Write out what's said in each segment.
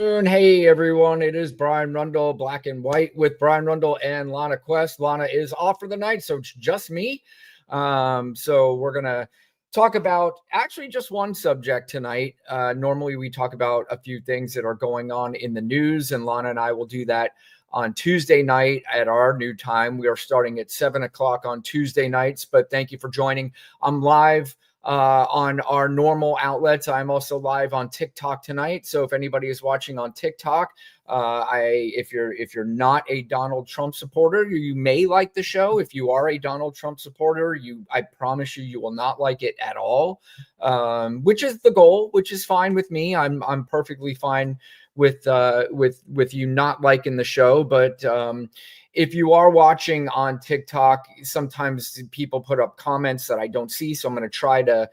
afternoon. Hey everyone, it is Brian Rundle, Black and White with Brian Rundle and Lana Quest. Lana is off for the night, so it's just me. So we're gonna talk about actually just one subject tonight. Normally we talk about a few things that are going on in the news, and Lana and I will do that on Tuesday night at our new time. We are starting at 7 o'clock on Tuesday nights, but thank you for joining. I'm live on our normal outlets. I'm also live on TikTok tonight. So if anybody is watching on TikTok, if you're not a Donald Trump supporter, you may like the show. If you are a Donald Trump supporter, I promise you will not like it at all. Which is the goal, which is fine with me. I'm perfectly fine with you not liking the show, but if you are watching on TikTok, sometimes people put up comments that I don't see. So I'm going to try to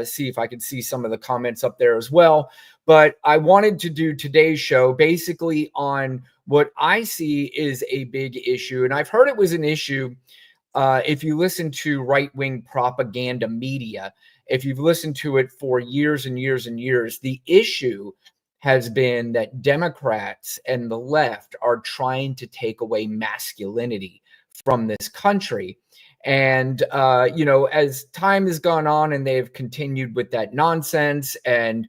see if I can see some of the comments up there as well. But I wanted to do today's show basically on what I see is a big issue. And I've heard it was an issue if you listen to right-wing propaganda media, if you've listened to it for years and years and years, the issue has been that Democrats and the left are trying to take away masculinity from this country. And, as time has gone on and they've continued with that nonsense and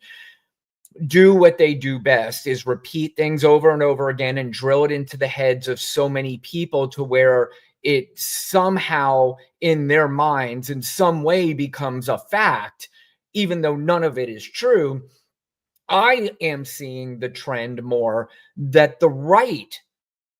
do what they do best is repeat things over and over again and drill it into the heads of so many people to where it somehow in their minds in some way becomes a fact, even though none of it is true. I am seeing the trend more that the right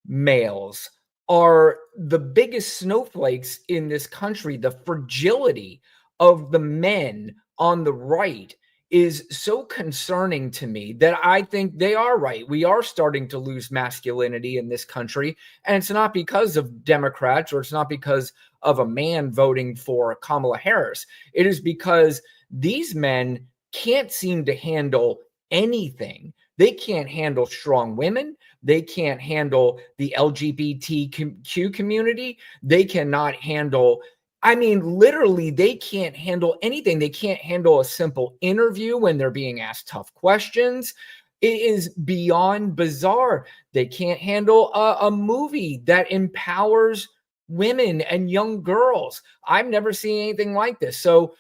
males are the biggest snowflakes in this country. The fragility of the men on the right is so concerning to me that I think they are right. We are starting to lose masculinity in this country, and it's not because of Democrats or it's not because of a man voting for Kamala Harris. It is because these men can't seem to handle anything. They can't handle strong women. They can't handle the LGBTQ community. They cannot handle, literally, they can't handle anything. They can't handle a simple interview when they're being asked tough questions. It is beyond bizarre. They can't handle a movie that empowers women and young girls. I've never seen anything like this. So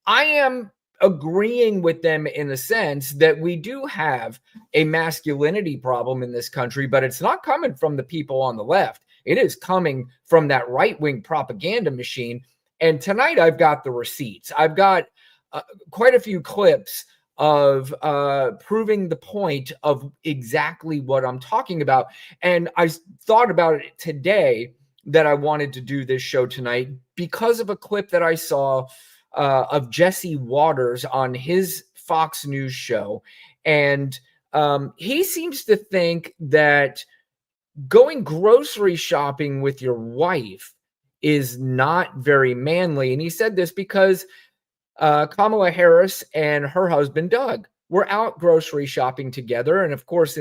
I am agreeing with them in the sense that we do have a masculinity problem in this country, but it's not coming from the people on the left. It is coming from that right-wing propaganda machine. And tonight I've got the receipts. I've got quite a few clips of proving the point of exactly what I'm talking about. And I thought about it today that I wanted to do this show tonight because of a clip that I saw of Jesse Waters on his Fox News show. And he seems to think that going grocery shopping with your wife is not very manly. And he said this because Kamala Harris and her husband, Doug, were out grocery shopping together. And of course,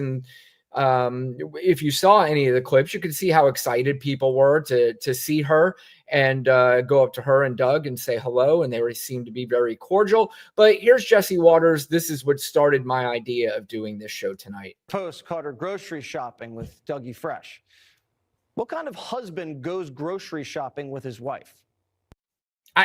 if you saw any of the clips, you could see how excited people were to see her and go up to her and Doug and say hello. And they seemed to be very cordial. But here's Jesse Waters. This is what started my idea of doing this show tonight. Post caught her grocery shopping with Dougie Fresh. What kind of husband goes grocery shopping with his wife?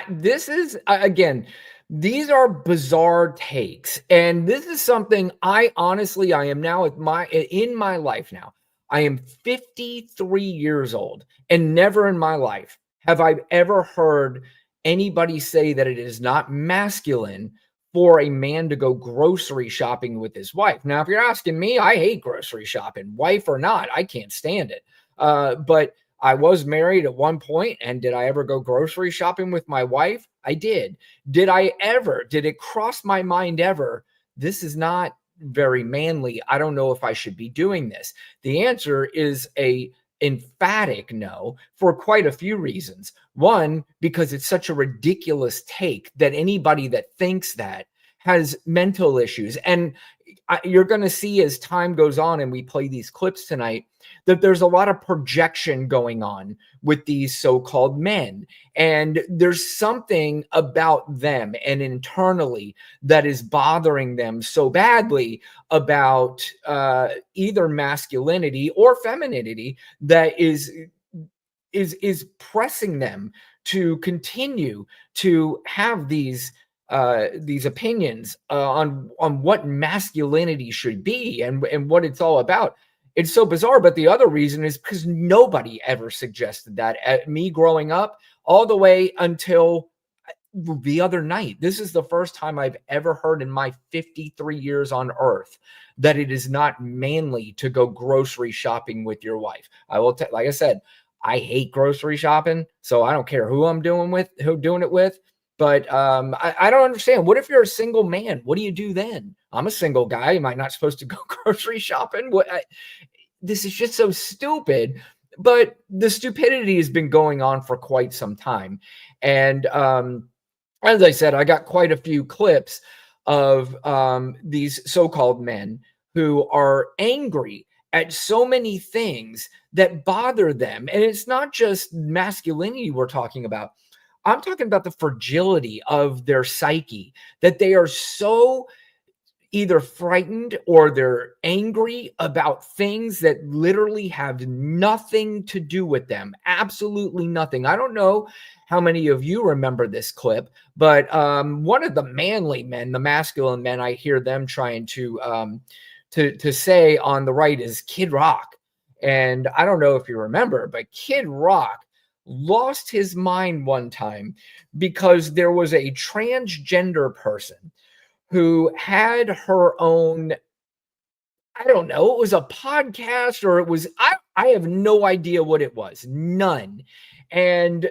This is, again, these are bizarre takes. And this is something I am now in my life now. I am 53 years old, and never in my life have I ever heard anybody say that it is not masculine for a man to go grocery shopping with his wife. Now, if you're asking me, I hate grocery shopping, wife or not, I can't stand it. But I was married at one point, and did I ever go grocery shopping with my wife? I did. Did it cross my mind ever? This is not very manly. I don't know if I should be doing this. The answer is a emphatic no for quite a few reasons. One, because it's such a ridiculous take that anybody that thinks that has mental issues. And you're going to see as time goes on and we play these clips tonight that there's a lot of projection going on with these so-called men. And there's something about them and internally that is bothering them so badly about either masculinity or femininity that is pressing them to continue to have these opinions on what masculinity should be and what it's all about. It's so bizarre. But the other reason is because nobody ever suggested that. At me growing up, all the way until the other night, this is the first time I've ever heard in my 53 years on earth that it is not manly to go grocery shopping with your wife. I will like I said, I hate grocery shopping, so I don't care who I'm doing it with. But I don't understand. What if you're a single man? What do you do then? I'm a single guy. Am I not supposed to go grocery shopping? This is just so stupid. But the stupidity has been going on for quite some time. And as I said, I got quite a few clips of these so-called men who are angry at so many things that bother them. And it's not just masculinity we're talking about. I'm talking about the fragility of their psyche, that they are so either frightened or they're angry about things that literally have nothing to do with them. Absolutely nothing. I don't know how many of you remember this clip, but one of the manly men, the masculine men, I hear them trying to say on the right is Kid Rock. And I don't know if you remember, but Kid Rock lost his mind one time because there was a transgender person who had her own, I don't know, it was a podcast or it was, I have no idea what it was. None. And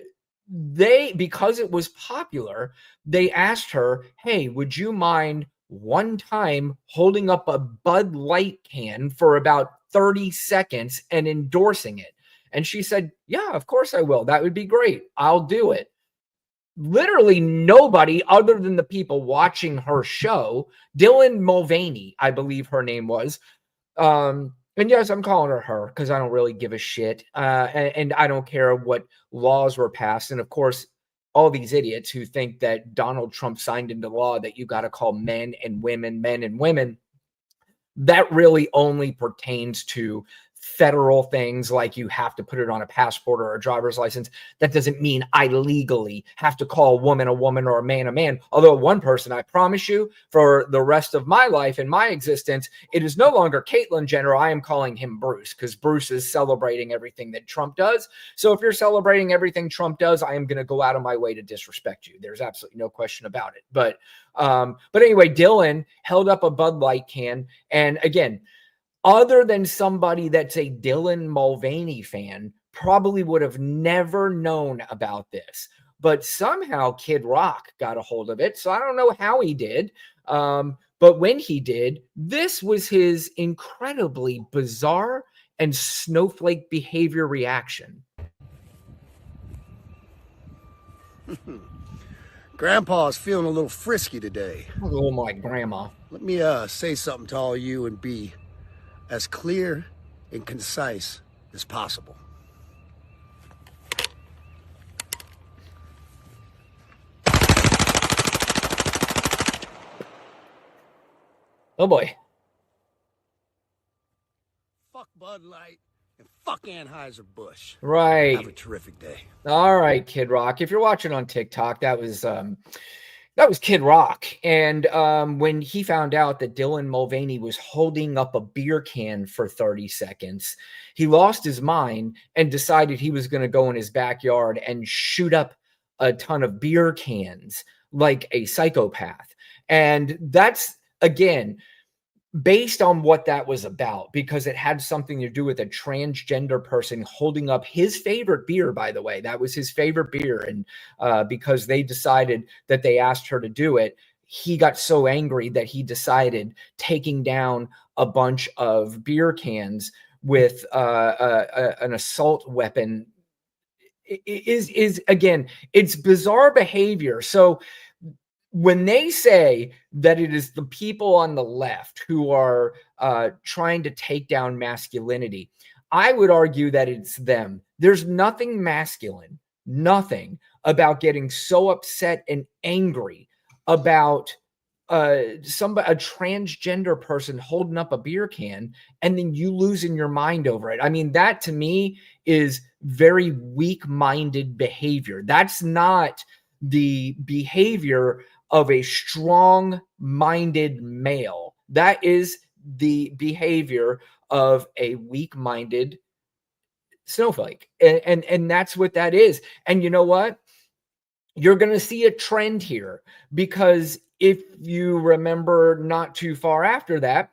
because it was popular, they asked her, hey, would you mind one time holding up a Bud Light can for about 30 seconds and endorsing it? And she said, yeah, of course I will. That would be great. I'll do it. Literally nobody other than the people watching her show, Dylan Mulvaney, I believe her name was. And yes, I'm calling her because I don't really give a shit. And I don't care what laws were passed. And of course, all these idiots who think that Donald Trump signed into law that you got to call men and women, that really only pertains to federal things like you have to put it on a passport or a driver's license. That doesn't mean I legally have to call a woman or a man. Although one person, I promise you, for the rest of my life and my existence, it is no longer Caitlyn Jenner. I am calling him Bruce because Bruce is celebrating everything that Trump does. So if you're celebrating everything Trump does, I am going to go out of my way to disrespect you. There's absolutely no question about it. But anyway, Dylan held up a Bud Light can. And again, other than somebody that's a Dylan Mulvaney fan, probably would have never known about this. But somehow Kid Rock got a hold of it. So I don't know how he did. But when he did, this was his incredibly bizarre and snowflake behavior reaction. Grandpa's feeling a little frisky today. Oh, my grandma. Let me say something to all you and be as clear and concise as possible. Oh boy. Fuck Bud Light and fuck Anheuser-Busch. Right. Have a terrific day. All right, Kid Rock. If you're watching on TikTok, that was Kid Rock. And when he found out that Dylan Mulvaney was holding up a beer can for 30 seconds, he lost his mind and decided he was going to go in his backyard and shoot up a ton of beer cans like a psychopath. And that's, again, based on what that was about, because it had something to do with a transgender person holding up his favorite beer, by the way. That was his favorite beer. And because they decided that they asked her to do it, he got so angry that he decided taking down a bunch of beer cans with an assault weapon is again, it's bizarre behavior. So when they say that it is the people on the left who are trying to take down masculinity, I would argue that it's them. There's nothing masculine, nothing about getting so upset and angry about a transgender person holding up a beer can and then you losing your mind over it. I mean, that to me is very weak-minded behavior. That's not the behavior of a strong-minded male. That is the behavior of a weak-minded snowflake. And that's what that is. And you know what? You're going to see a trend here, because if you remember not too far after that,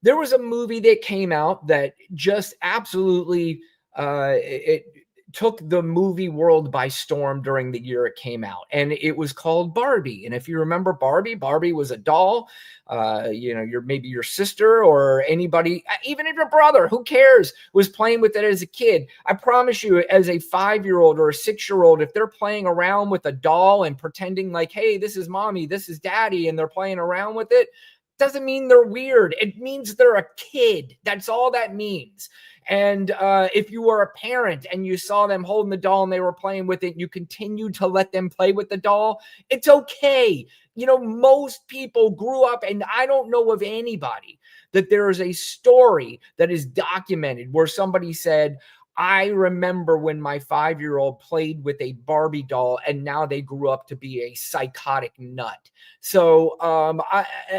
there was a movie that came out that just absolutely it took the movie world by storm during the year it came out, and it was called Barbie. And if you remember Barbie was a doll. Maybe your sister or anybody, even if your brother, who cares, was playing with it as a kid. I promise you, as a 5-year-old or a 6-year-old, if they're playing around with a doll and pretending like, hey, this is mommy, this is daddy, and they're playing around with it, doesn't mean they're weird. It means they're a kid. That's all that means. And if you were a parent and you saw them holding the doll and they were playing with it, you continued to let them play with the doll, it's okay. Most people grew up, and I don't know of anybody that there is a story that is documented where somebody said, I remember when my 5-year-old played with a Barbie doll and now they grew up to be a psychotic nut. So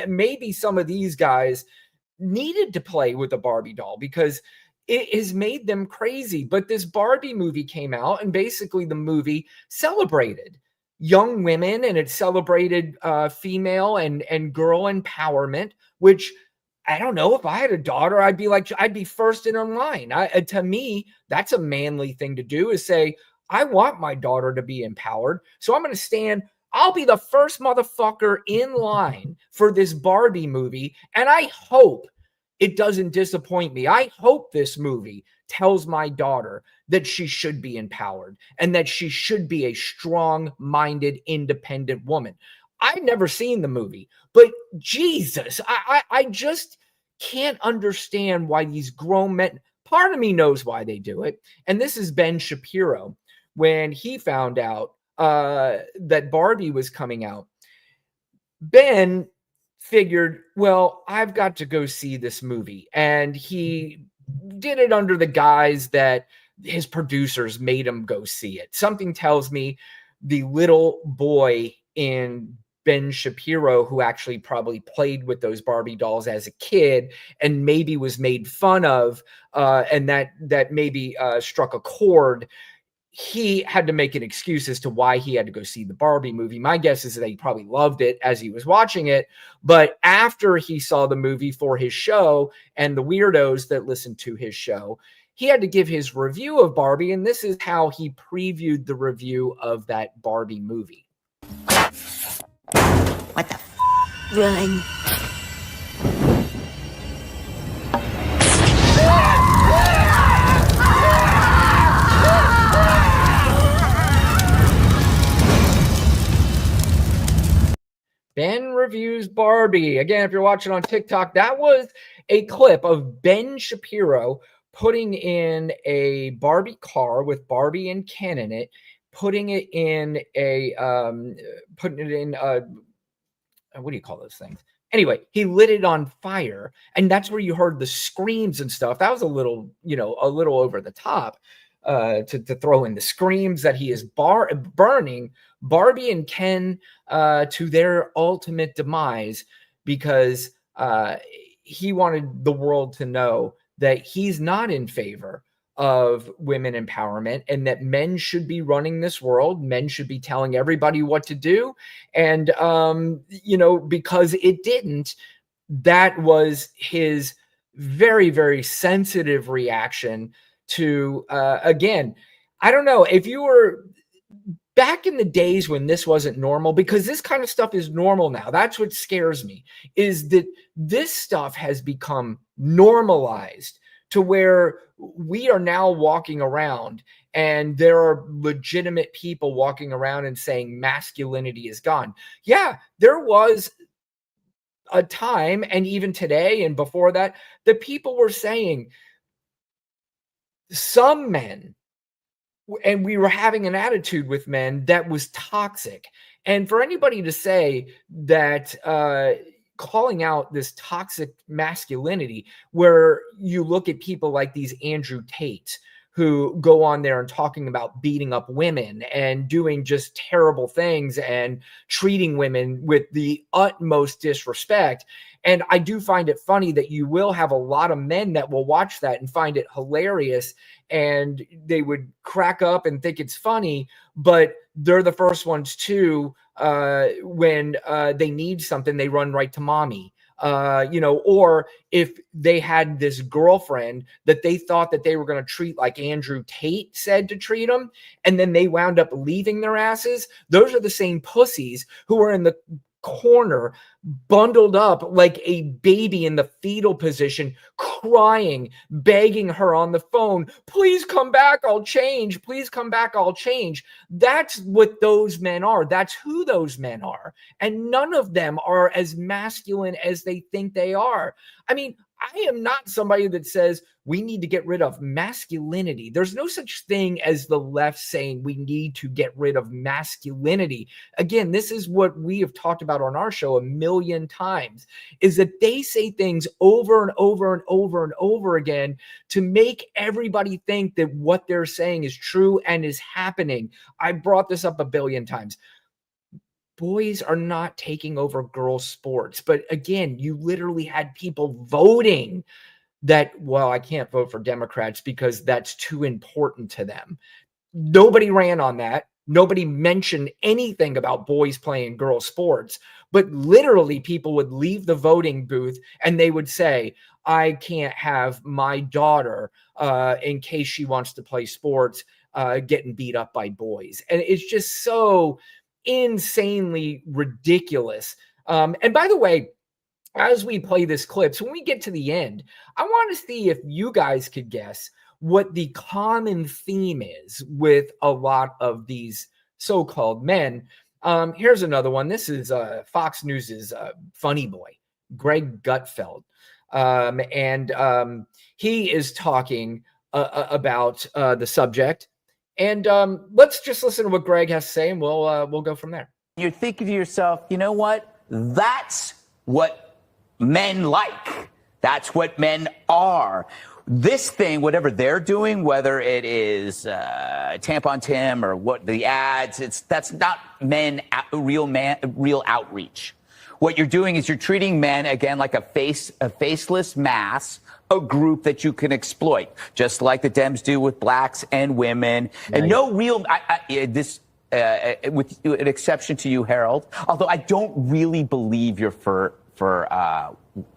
maybe some of these guys needed to play with a Barbie doll because it has made them crazy. But this Barbie movie came out, and basically the movie celebrated young women, and it celebrated female and girl empowerment, which, I don't know, if I had a daughter, I'd be first in line. To me, that's a manly thing to do, is say, I want my daughter to be empowered. So I'm going to stand. I'll be the first motherfucker in line for this Barbie movie. And I hope it doesn't disappoint me. I hope this movie tells my daughter that she should be empowered and that she should be a strong-minded, independent woman. I've never seen the movie, but Jesus, I just can't understand why these grown men, part of me knows why they do it. And this is Ben Shapiro. When he found out that Barbie was coming out, Ben figured, well, I've got to go see this movie. And he did it under the guise that his producers made him go see it. Something tells me the little boy in Ben Shapiro, who actually probably played with those Barbie dolls as a kid and maybe was made fun of, and that maybe struck a chord, he had to make an excuse as to why he had to go see the Barbie movie. My guess is that he probably loved it as he was watching it. But after he saw the movie for his show and the weirdos that listened to his show, he had to give his review of Barbie. And this is how he previewed the review of that Barbie movie. What the Run. Ben reviews Barbie. Again, if you're watching on TikTok, that was a clip of Ben Shapiro putting in a Barbie car with Barbie and Ken in it, putting it in what do you call those things? Anyway, he lit it on fire, and that's where you heard the screams and stuff. That was a little over the top to throw in the screams that he is burning Barbie and Ken to their ultimate demise, because he wanted the world to know that he's not in favor of women empowerment and that men should be running this world. Men should be telling everybody what to do. And, because it didn't, that was his very, very sensitive reaction to, again, I don't know if you were back in the days when this wasn't normal, because this kind of stuff is normal now. That's what scares me, is that this stuff has become normalized to where we are now walking around and there are legitimate people walking around and saying masculinity is gone. Yeah, there was a time, and even today and before that, the people were saying some men, and we were having an attitude with men that was toxic. And for anybody to say that, calling out this toxic masculinity, where you look at people like these Andrew Tate, who go on there and talking about beating up women and doing just terrible things and treating women with the utmost disrespect. And I do find it funny that you will have a lot of men that will watch that and find it hilarious, and they would crack up and think it's funny, but they're the first ones to, when they need something, they run right to mommy. Or if they had this girlfriend that they thought that they were going to treat like Andrew Tate said to treat them, and then they wound up leaving their asses, those are the same pussies who are in the corner, bundled up like a baby in the fetal position, crying, begging her on the phone, please come back, I'll change. Please come back, I'll change. That's what those men are. That's who those men are. And none of them are as masculine as they think they are. I mean, I am not somebody that says we need to get rid of masculinity. There's no such thing as the left saying we need to get rid of masculinity. Again, this is what we have talked about on our show a million times, is that they say things over and over and over and over again to make everybody think that what they're saying is true and is happening. I brought this up a billion times. Boys are not taking over girls' sports. But again, you literally had people voting that, well, I can't vote for Democrats because that's too important to them. Nobody ran on that. Nobody mentioned anything about boys playing girls' sports. But literally, people would leave the voting booth and they would say, I can't have my daughter, in case she wants to play sports, getting beat up by boys. And it's just so insanely ridiculous. And by the way, as we play this clip, so when we get to the end, I want to see if you guys could guess what the common theme is with a lot of these so-called men. Here's another one. This is Fox News's funny boy, Greg Gutfeld. And he is talking about the subject. And let's just listen to what Greg has to say, and we'll go from there. You're thinking to yourself, you know what? That's what men like. That's what men are. This thing, whatever they're doing, whether it is Tampon Tim or what the ads, that's not real outreach. What you're doing is you're treating men, again, like a faceless mass, a group that you can exploit, just like the Dems do with blacks and women. Right. And no real, with an exception to you, Harold, although I don't really believe you're for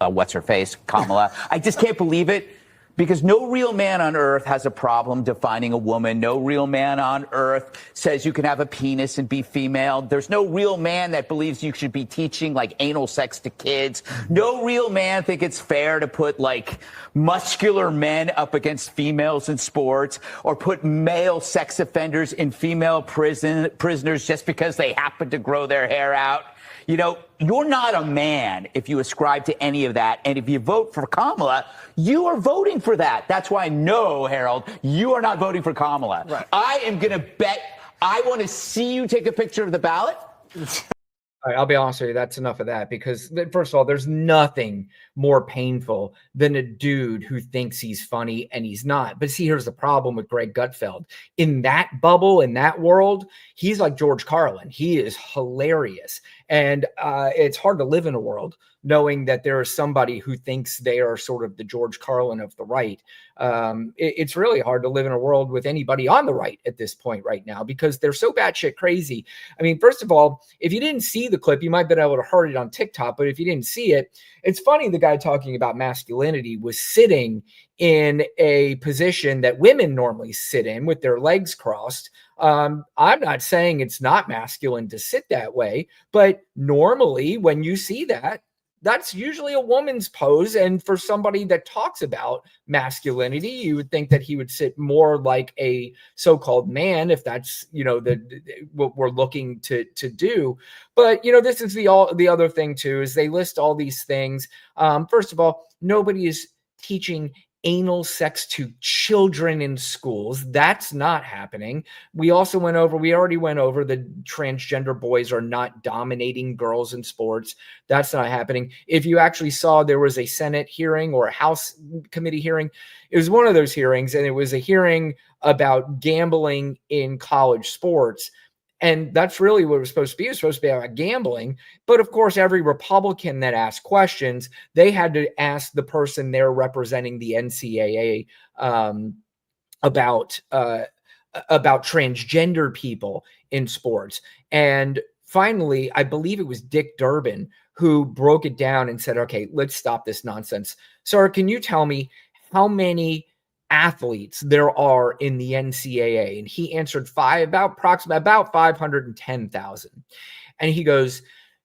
what's her face, Kamala. I just can't believe it. Because no real man on earth has a problem defining a woman. No real man on earth says you can have a penis and be female. There's no real man that believes you should be teaching like anal sex to kids. No real man think it's fair to put like muscular men up against females in sports, or put male sex offenders in female prisoners just because they happen to grow their hair out. You know, you're not a man if you ascribe to any of that. And if you vote for Kamala, you are voting for that. That's why, no, Harold, you are not voting for Kamala. Right. I am going to bet. I want to see you take a picture of the ballot. All right, I'll be honest with you, that's enough of that, because first of all, there's nothing more painful than a dude who thinks he's funny and he's not. But see, here's the problem with Greg Gutfeld. In that bubble, in that world, he's like George Carlin. He is hilarious. And it's hard to live in a world knowing that there is somebody who thinks they are sort of the George Carlin of the right. It's really hard to live in a world with anybody on the right at this point right now, because they're so batshit crazy. I mean, first of all, if you didn't see the clip, you might have been able to heard it on TikTok, but if you didn't see it, it's funny, the guy talking about masculinity was sitting in a position that women normally sit in with their legs crossed. I'm not saying it's not masculine to sit that way, but normally when you see that, that's usually a woman's pose. And for somebody that talks about masculinity, you would think that he would sit more like a so-called man, if that's, what we're looking to do. But, this is the other thing too, is they list all these things. First of all, nobody is teaching anal sex to children in schools. That's not happening. We already went over the transgender boys are not dominating girls in sports. That's not happening. If you actually saw, there was a Senate hearing or a House committee hearing. It was one of those hearings, and it was a hearing about gambling in college sports. And that's really what it was supposed to be. It was supposed to be about gambling. But of course, every Republican that asked questions, they had to ask the person there representing the NCAA about transgender people in sports. And finally, I believe it was Dick Durbin who broke it down and said, okay, let's stop this nonsense. Sir, can you tell me how many athletes there are in the NCAA? And he answered approximately about 510,000. And he goes,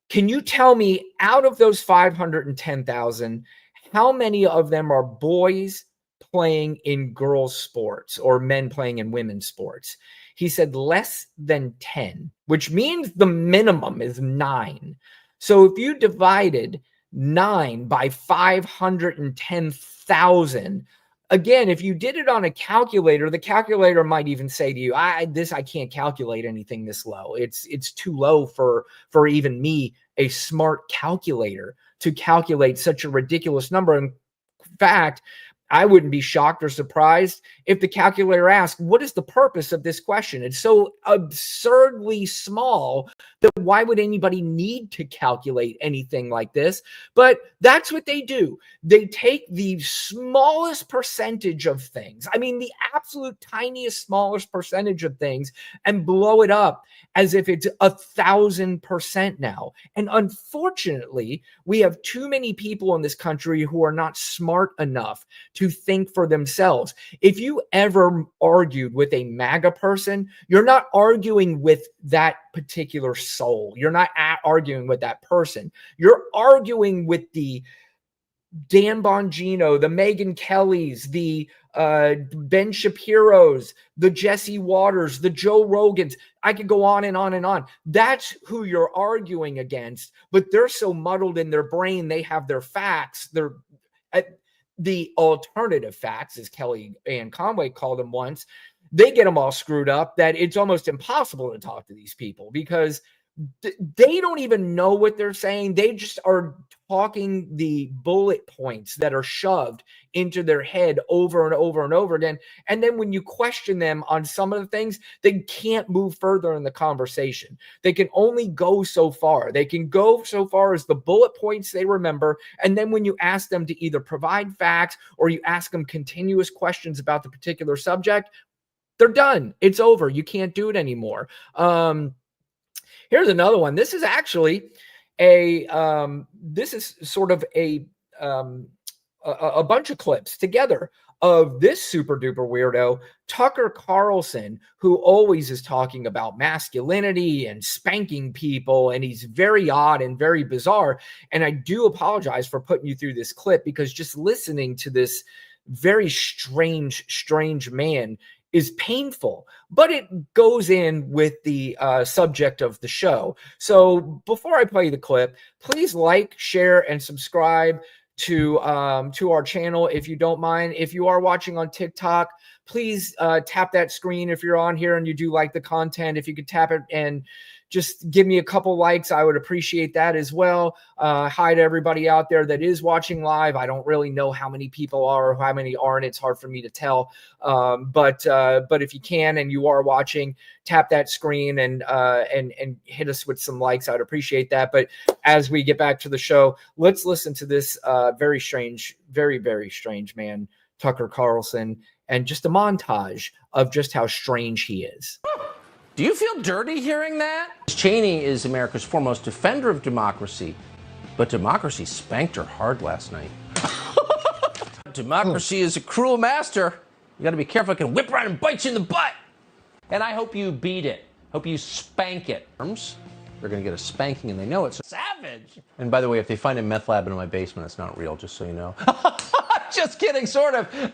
can you tell me, out of those 510,000, how many of them are boys playing in girls' sports or men playing in women's sports? He said less than 10, which means the minimum is 9. So if you divided 9 by 510,000, again, if you did it on a calculator, the calculator might even say to you, I can't calculate anything this low. It's too low for even me, a smart calculator, to calculate such a ridiculous number. In fact, I wouldn't be shocked or surprised if the calculator asked, what is the purpose of this question? It's so absurdly small that why would anybody need to calculate anything like this? But that's what they do. They take the smallest percentage of things, the absolute tiniest, smallest percentage of things, and blow it up as if it's 1,000% now. And unfortunately, we have too many people in this country who are not smart enough to think for themselves. If you ever argued with a MAGA person, you're not arguing with that particular soul. You're not arguing with that person. You're arguing with the Dan Bongino, the Megyn Kellys, the Ben Shapiro's, the Jesse Waters, the Joe Rogans. I could go on and on and on. That's who you're arguing against, but they're so muddled in their brain. They have their facts. They're the alternative facts, as Kellyanne Conway called them once. They get them all screwed up that it's almost impossible to talk to these people because they don't even know what they're saying. They just are talking the bullet points that are shoved into their head over and over and over again. And then when you question them on some of the things, they can't move further in the conversation. They can only go so far. They can go so far as the bullet points they remember. And then when you ask them to either provide facts or you ask them continuous questions about the particular subject, they're done. It's over. You can't do it anymore. Here's another one. This is actually sort of a bunch of clips together of this super duper weirdo, Tucker Carlson, who always is talking about masculinity and spanking people. And he's very odd and very bizarre. And I do apologize for putting you through this clip because just listening to this very strange man is painful, but it goes in with the subject of the show. So before I play the clip, please like, share, and subscribe to our channel if you don't mind. If you are watching on TikTok, please tap that screen if you're on here and you do like the content. If you could tap it and just give me a couple likes, I would appreciate that as well. Hi to everybody out there that is watching live. I don't really know how many people are or how many aren't. It's hard for me to tell. But if you can and you are watching, tap that screen and hit us with some likes. I'd appreciate that. But as we get back to the show, let's listen to this very strange man, Tucker Carlson, and just a montage of just how strange he is. Do you feel dirty hearing that? Cheney is America's foremost defender of democracy, but democracy spanked her hard last night. Democracy is a cruel master. You got to be careful. It can whip around and bite you in the butt. And I hope you beat it. Hope you spank it. They're going to get a spanking, and they know it's savage. And by the way, if they find a meth lab in my basement, it's not real, just so you know. Just kidding, sort of.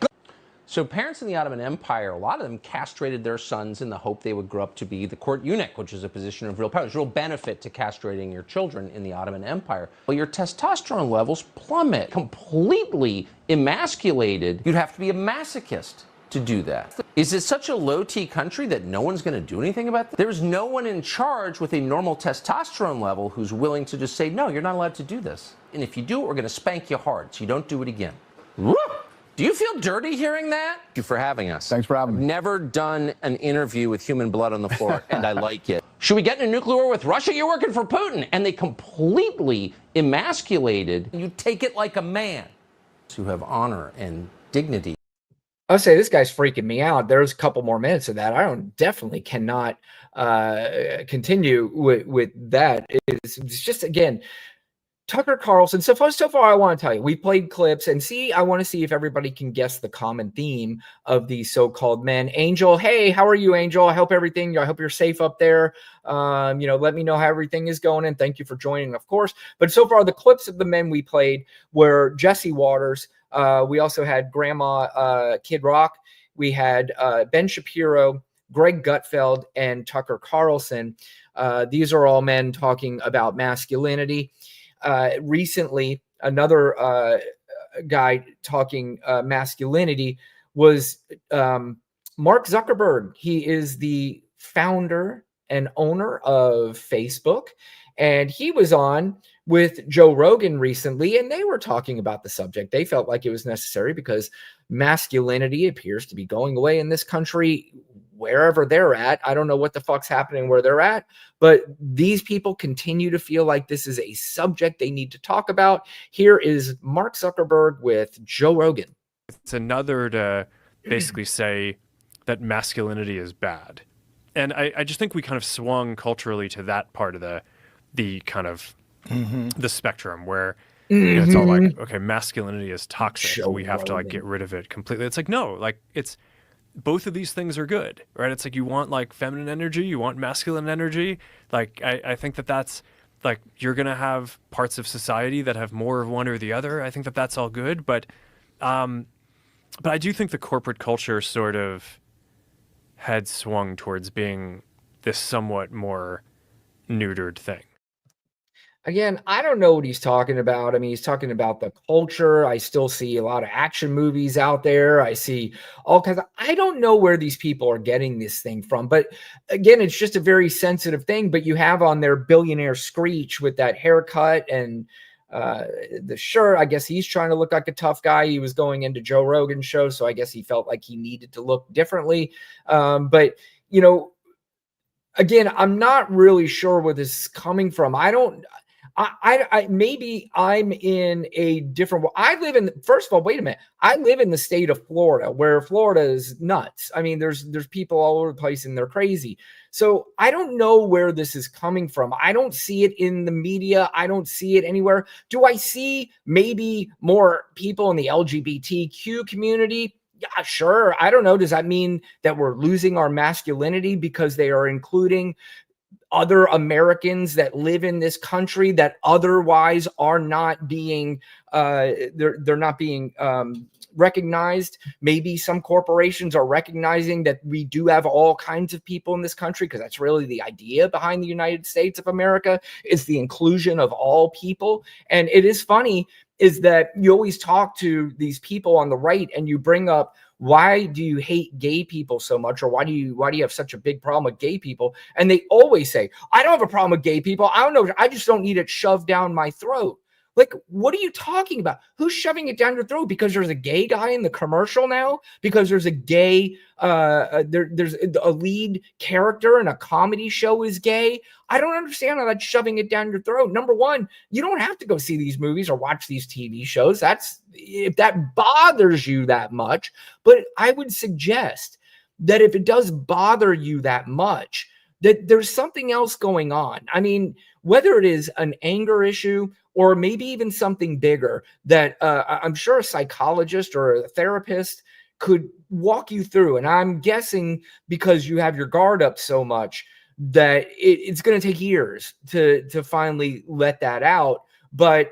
So parents in the Ottoman Empire, a lot of them castrated their sons in the hope they would grow up to be the court eunuch, which is a position of real power. There's real benefit to castrating your children in the Ottoman Empire. Well, your testosterone levels plummet, completely emasculated. You'd have to be a masochist to do that. Is it such a low-T country that no one's going to do anything about this? There's no one in charge with a normal testosterone level who's willing to just say, no, you're not allowed to do this. And if you do it, we're going to spank you hard so you don't do it again. Woo! Do you feel dirty hearing that? Thank you for having us. Thanks for having me. I've never done an interview with human blood on the floor, and I like it. Should we get in a nuclear war with Russia? You're working for Putin. And they completely emasculated. You take it like a man. To have honor and dignity. I'll say this guy's freaking me out. There's a couple more minutes of that. Definitely cannot continue with that. It's just, again, Tucker Carlson. So far, I want to tell you, we played clips and I want to see if everybody can guess the common theme of these so-called men. Angel, hey, how are you, Angel? I hope you're safe up there. Let me know how everything is going, and thank you for joining, of course. But so far, the clips of the men we played were Jesse Waters. We also had Grandma Kid Rock. We had Ben Shapiro, Greg Gutfeld, and Tucker Carlson. These are all men talking about masculinity. Recently, another guy talking masculinity was Mark Zuckerberg. He is the founder and owner of Facebook, and he was on with Joe Rogan recently, and they were talking about the subject. They felt like it was necessary because masculinity appears to be going away in this country wherever they're at. I don't know what the fuck's happening where they're at, but these people continue to feel like this is a subject they need to talk about. Here is Mark Zuckerberg with Joe Rogan. It's another to basically say that masculinity is bad. And I just think we kind of swung culturally to that part of the kind of the spectrum where it's all like, okay, masculinity is toxic. Joe we have to like get rid of it completely. It's like, no, like it's both of these things are good, right? It's like you want like feminine energy, you want masculine energy. Like I think that's like you're gonna have parts of society that have more of one or the other. I think that's all good, but I do think the corporate culture sort of had swung towards being this somewhat more neutered thing. Again, I don't know what he's talking about. I mean, he's talking about the culture. I still see a lot of action movies out there. I see all kinds of, I don't know where these people are getting this thing from. But again, it's just a very sensitive thing. But you have on there billionaire Screech with that haircut and the shirt. I guess he's trying to look like a tough guy. He was going into Joe Rogan's show, so I guess he felt like he needed to look differently. But, again, I'm not really sure where this is coming from. Maybe I'm in a different. First of all, wait a minute. I live in the state of Florida, where Florida is nuts. I mean, there's people all over the place, and they're crazy. So I don't know where this is coming from. I don't see it in the media. I don't see it anywhere. Do I see maybe more people in the LGBTQ community? Yeah, sure. I don't know. Does that mean that we're losing our masculinity because they are including other Americans that live in this country that otherwise are not being they're not being recognized? Maybe some corporations are recognizing that we do have all kinds of people in this country, because that's really the idea behind the United States of America, is the inclusion of all people. And it is funny is that you always talk to these people on the right and you bring up, why do you hate gay people so much? Or why do you have such a big problem with gay people? And they always say, I don't have a problem with gay people. I don't know. I just don't need it shoved down my throat. Like, what are you talking about? Who's shoving it down your throat? Because there's a gay guy in the commercial now? Because there's a gay, there's a lead character in a comedy show is gay? I don't understand how that's shoving it down your throat. Number one, you don't have to go see these movies or watch these TV shows. That's if that bothers you that much. But I would suggest that if it does bother you that much, that there's something else going on. I mean, whether it is an anger issue or maybe even something bigger that I'm sure a psychologist or a therapist could walk you through. And I'm guessing because you have your guard up so much, that it's going to take years to finally let that out. But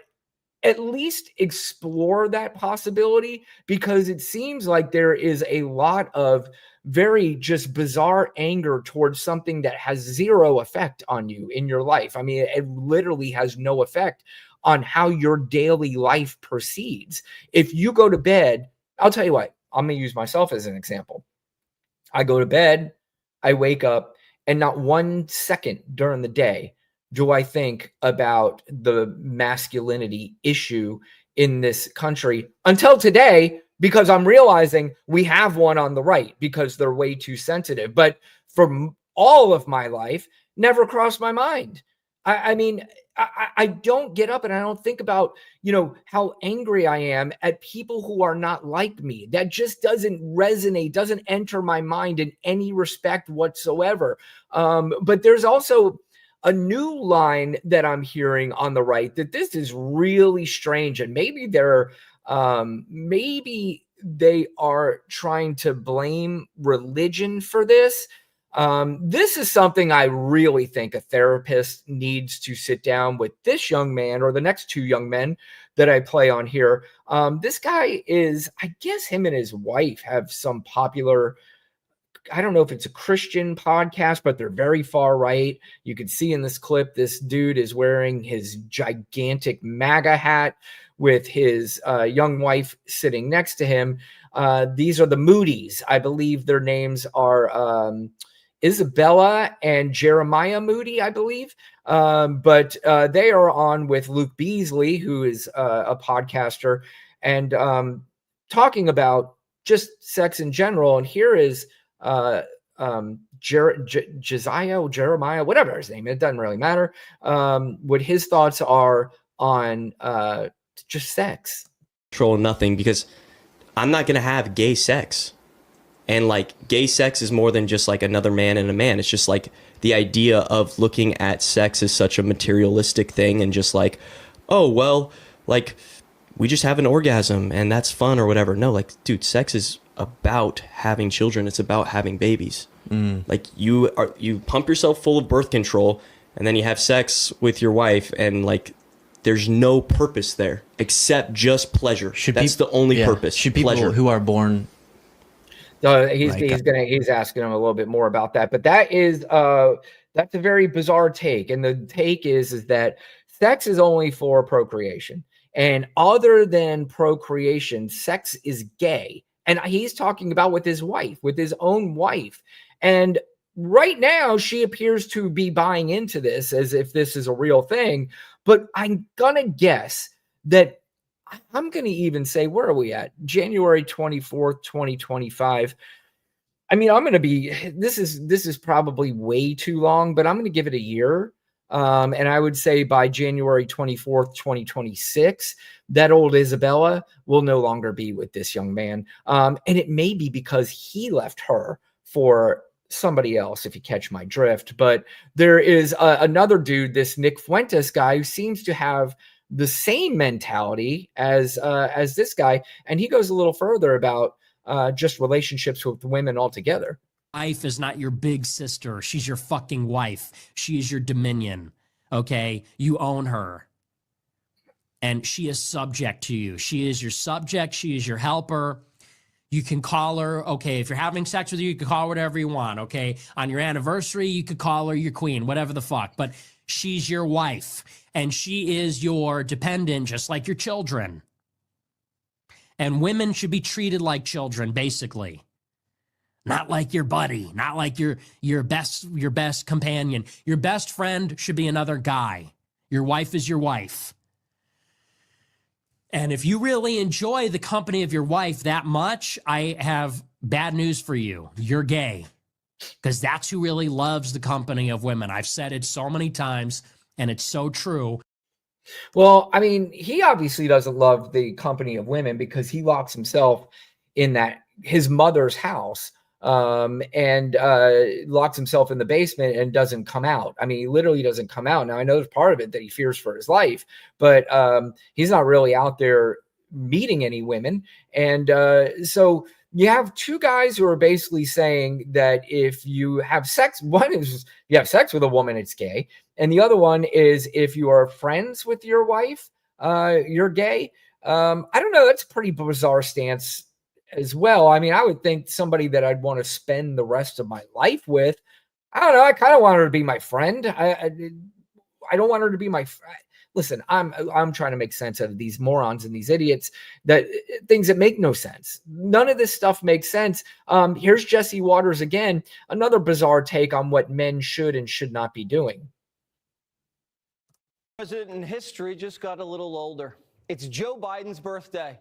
at least explore that possibility, because it seems like there is a lot of very just bizarre anger towards something that has zero effect on you in your life. I mean, it literally has no effect on how your daily life proceeds. If you go to bed, I'll tell you what, I'm going to use myself as an example. I go to bed, I wake up, and not 1 second during the day do I think about the masculinity issue in this country until today, because I'm realizing we have one on the right because they're way too sensitive. But for all of my life, never crossed my mind. I mean, I don't get up and I don't think about, how angry I am at people who are not like me. That just doesn't resonate, doesn't enter my mind in any respect whatsoever. But there's also a new line that I'm hearing on the right that this is really strange, and maybe they are trying to blame religion for this. This is something I really think a therapist needs to sit down with this young man or the next two young men that I play on here. This guy is, I guess him and his wife have some popular, I don't know if it's a Christian podcast, but they're very far right. You can see in this clip, this dude is wearing his gigantic MAGA hat with his young wife sitting next to him. These are the Moody's. I believe their names are Isabella and Jeremiah Moody, I believe. But they are on with Luke Beasley, who is a podcaster, and talking about just sex in general. And here is Jeremiah, whatever his name, it doesn't really matter, what his thoughts are on just sex. Control nothing, because I'm not going to have gay sex. And like, gay sex is more than just like another man and a man. It's just like the idea of looking at sex as such a materialistic thing and just like, oh, well, like we just have an orgasm and that's fun or whatever. No, like, dude, sex is about having children. It's about having babies. Like you pump yourself full of birth control and then you have sex with your wife, and like there's no purpose there except just pleasure. That's the only purpose. Should people pleasure. who are born he's asking him a little bit more about that, but that's a very bizarre take. And the take is that sex is only for procreation, and other than procreation, sex is gay. And he's talking about with his wife, with his own wife. And right now she appears to be buying into this as if this is a real thing. But I'm gonna guess that, I'm going to even say, where are we at? January 24th, 2025. I mean, this is probably way too long, but I'm going to give it a year. And I would say by January 24th, 2026, that old Isabella will no longer be with this young man. And it may be because he left her for somebody else, if you catch my drift. But there is another dude, this Nick Fuentes guy, who seems to have the same mentality as this guy, and he goes a little further about just relationships with women altogether. Wife is not your big sister. She's your fucking wife. She is your dominion. Okay, you own her, and she is subject to you. She is your subject. She is your helper. You can call her, okay, if you're having sex with her, you can call her whatever you want, okay? On your anniversary, you could call her your queen, whatever the fuck, but she's your wife, and she is your dependent, just like your children. And women should be treated like children, basically. Not like your buddy, not like your best companion. Your best friend should be another guy. Your wife is your wife. And if you really enjoy the company of your wife that much, I have bad news for you. You're gay. Because that's who really loves the company of women. I've said it so many times, and it's so true. Well, I mean, he obviously doesn't love the company of women because he locks himself in his mother's house, and locks himself in the basement and doesn't come out. I mean, he literally doesn't come out. Now, I know there's part of it that he fears for his life, but he's not really out there meeting any women. And so you have two guys who are basically saying that if you have sex, one is you have sex with a woman, it's gay. And the other one is if you are friends with your wife, you're gay. I don't know. That's a pretty bizarre stance as well. I mean, I would think somebody that I'd want to spend the rest of my life with. I don't know. I kind of want her to be my friend. I don't want her to be my friend. Listen, I'm trying to make sense out of these morons and these idiots, that things that make no sense. None of this stuff makes sense. Here's Jesse Waters again, another bizarre take on what men should and should not be doing. President in history just got a little older. It's Joe Biden's birthday.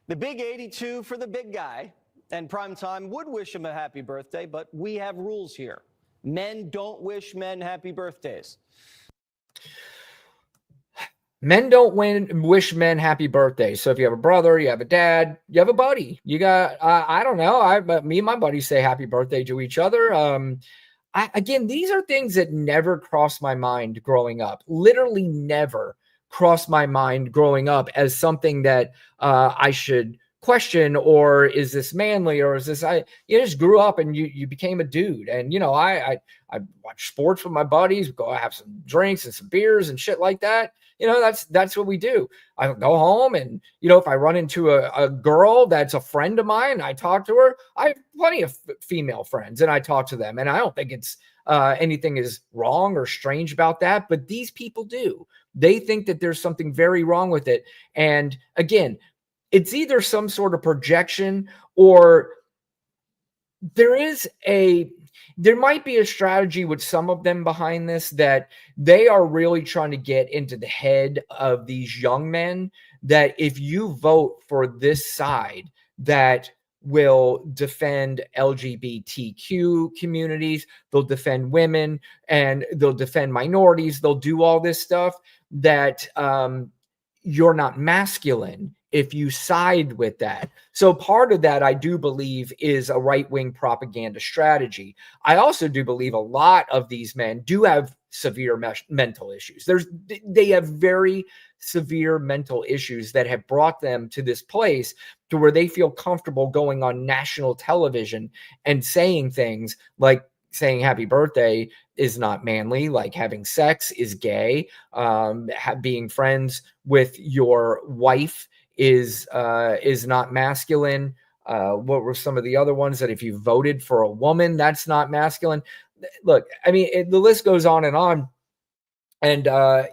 The big 82 for the big guy. And Primetime would wish him a happy birthday, but we have rules here. Men don't wish men happy birthdays. Men don't wish men happy birthdays. So if you have a brother, you have a dad, you have a buddy, you got, I don't know. Me and my buddies say happy birthday to each other. Again, these are things that never crossed my mind growing up. Literally never crossed my mind growing up as something that I should question, or is this manly, or is this, you just grew up and you became a dude. And, you know, I watch sports with my buddies, go have some drinks and some beers and shit like that. You know, that's what we do. I go home and, you know, if I run into a girl that's a friend of mine, I talk to her. I have plenty of female friends and I talk to them. And I don't think it's anything is wrong or strange about that. But these people do. They think that there's something very wrong with it. And again, it's either some sort of projection, or there might be a strategy with some of them behind this, that they are really trying to get into the head of these young men, that if you vote for this side that will defend LGBTQ communities, they'll defend women, and they'll defend minorities, they'll do all this stuff, that you're not masculine if you side with that. So part of that, I do believe, is a right-wing propaganda strategy. I also do believe a lot of these men do have severe mental issues. They have very severe mental issues that have brought them to this place to where they feel comfortable going on national television and saying things like saying happy birthday is not manly, like having sex is gay, being friends with your wife is not masculine. What were some of the other ones? That if you voted for a woman, that's not masculine. Look, I mean, the list goes on. And I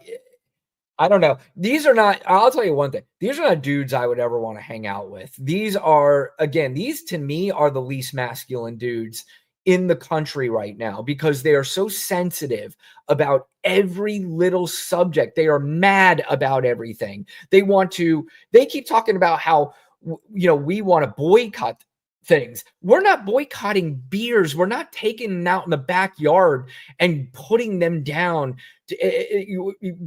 don't know. These are not, I'll tell you one thing. These are not dudes I would ever want to hang out with. These are, again, these to me are the least masculine dudes in the country right now, because they are so sensitive about every little subject. They are mad about everything. They keep talking about how, you know, we want to boycott things. We're not boycotting beers. We're not taking them out in the backyard and putting them down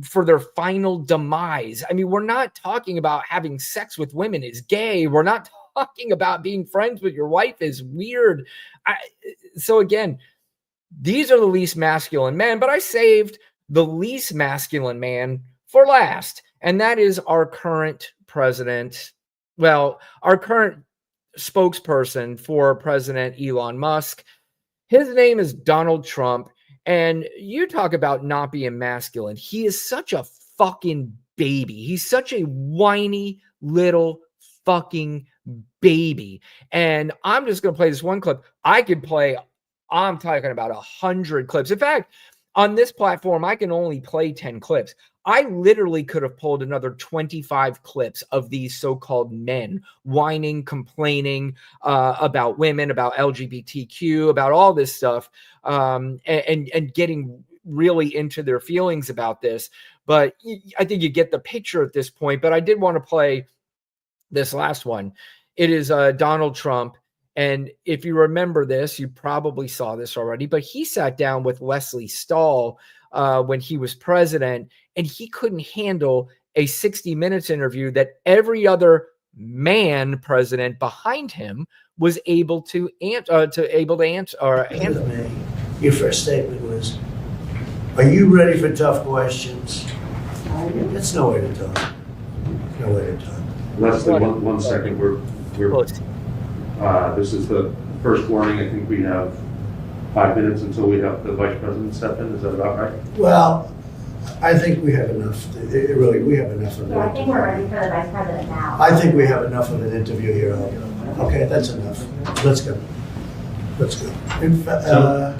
for their final demise. I mean, we're not talking about having sex with women is gay. We're not talking about being friends with your wife is weird. So again, these are the least masculine men, but I saved the least masculine man for last, and that is our current president. Well, our current spokesperson for President Elon Musk. His name is Donald Trump, and you talk about not being masculine. He is such a fucking baby. He's such a whiny little fucking baby. And I'm just going to play this one clip. I'm talking about 100 clips. In fact, on this platform, I can only play 10 clips. I literally could have pulled another 25 clips of these so-called men whining, complaining about women, about LGBTQ, about all this stuff, and getting really into their feelings about this. But I think you get the picture at this point. But I did want to play this last one. It is Donald Trump. And if you remember this, you probably saw this already, but he sat down with Leslie Stahl when he was president, and he couldn't handle a 60 Minutes interview that every other man president behind him was able to answer. Your first statement was, "Are you ready for tough questions?" That's no way to talk. No way to talk. Leslie, one second. We're This is the first warning. I think we have 5 minutes until we have the vice president step in. Is that about right? Well, I think we have enough. Really, we have enough of it. Yeah, I think we're ready for the vice president now. I think we have enough of an interview here. Okay, that's enough. Let's go. Let's go.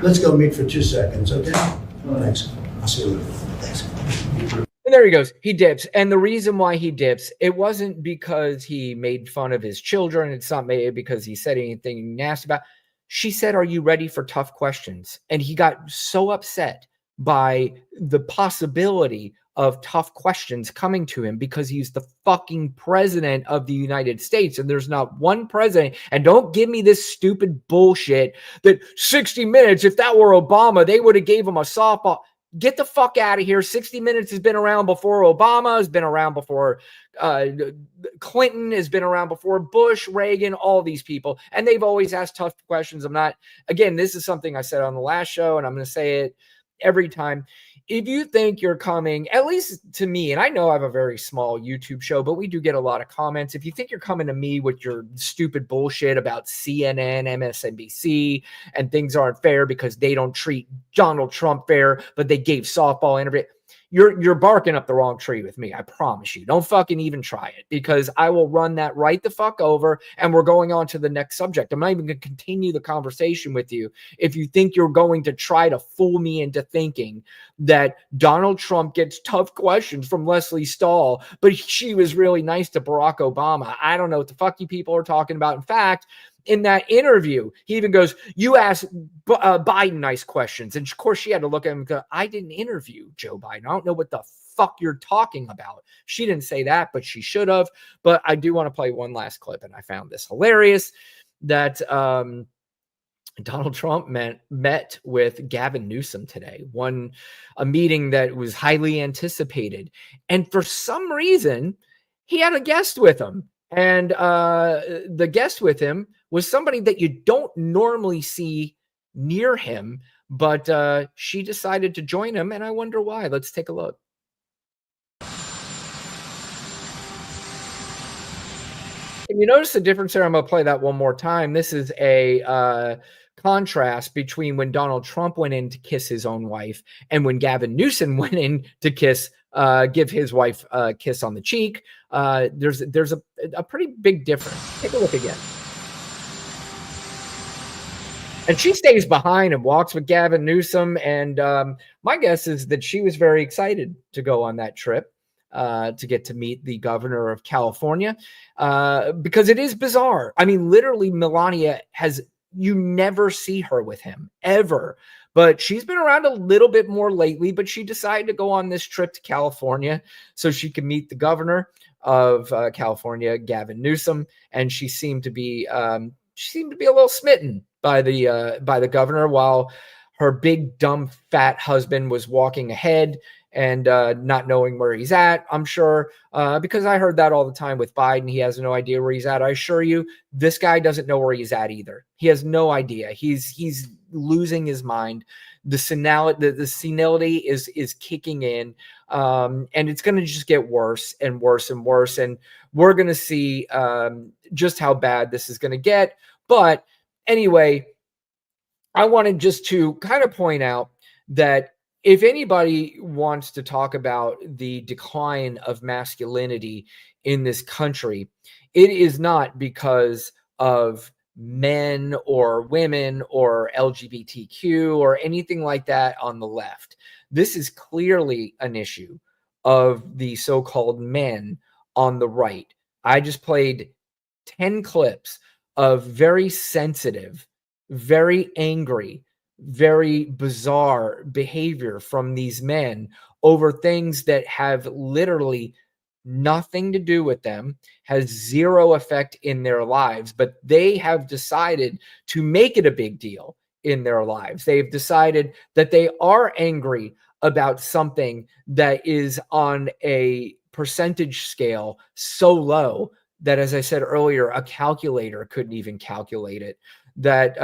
Let's go meet for 2 seconds, okay? Thanks. I'll see you later. Thanks. And there he goes. He dips. And the reason why he dips, it wasn't because he made fun of his children. It's not maybe because he said anything nasty about. She said, "Are you ready for tough questions?" And he got so upset by the possibility of tough questions coming to him because he's the fucking president of the United States. And there's not one president. And don't give me this stupid bullshit that 60 Minutes, if that were Obama, they would have gave him a softball. Get the fuck out of here. 60 Minutes has been around before Obama, has been around before Clinton, has been around before Bush, Reagan, all these people. And they've always asked tough questions. Again, this is something I said on the last show, and I'm going to say it every time. If you think you're coming, at least to me, and I know I have a very small YouTube show, but we do get a lot of comments. If you think you're coming to me with your stupid bullshit about CNN, MSNBC, and things aren't fair because they don't treat Donald Trump fair, but they gave softball interview, you're barking up the wrong tree with me. I promise you. Don't fucking even try it, because I will run that right the fuck over, and we're going on to the next subject. I'm not even going to continue the conversation with you if you think you're going to try to fool me into thinking that Donald Trump gets tough questions from Leslie Stahl, but she was really nice to Barack Obama. I don't know what the fuck you people are talking about. In fact, in that interview, he even goes, "You asked Biden nice questions." And of course, she had to look at him and go, "I didn't interview Joe Biden. I don't know what the fuck you're talking about." She didn't say that, but she should have. But I do want to play one last clip, and I found this hilarious, that Donald Trump met with Gavin Newsom today, a meeting that was highly anticipated. And for some reason, he had a guest with him. And the guest with him was somebody that you don't normally see near him, but she decided to join him, and I wonder why. Let's take a look. Can you notice the difference there? I'm going to play that one more time. This is a contrast between when Donald Trump went in to kiss his own wife and when Gavin Newsom went in to give his wife a kiss on the cheek. There's a pretty big difference. Take a look again. And she stays behind and walks with Gavin Newsom. And my guess is that she was very excited to go on that trip to get to meet the governor of California, because it is bizarre. I mean, literally, Melania you never see her with him ever. But she's been around a little bit more lately, but she decided to go on this trip to California so she could meet the governor of California, Gavin Newsom. And she seemed to be a little smitten by the governor, while her big, dumb, fat husband was walking ahead and not knowing where he's at, I'm sure, because I heard that all the time with Biden. He has no idea where he's at. I assure you, this guy doesn't know where he's at either. He has no idea. He's losing his mind. The senility is kicking in, and it's going to just get worse and worse and worse. And we're going to see just how bad this is going to get. But anyway, I wanted just to kind of point out that if anybody wants to talk about the decline of masculinity in this country, it is not because of men or women or LGBTQ or anything like that on the left. This is clearly an issue of the so-called men on the right. I just played 10 clips of very sensitive, very angry, very bizarre behavior from these men over things that have literally nothing to do with them, has zero effect in their lives, but they have decided to make it a big deal in their lives. They've decided that they are angry about something that is on a percentage scale so low that, as I said earlier, a calculator couldn't even calculate it. That,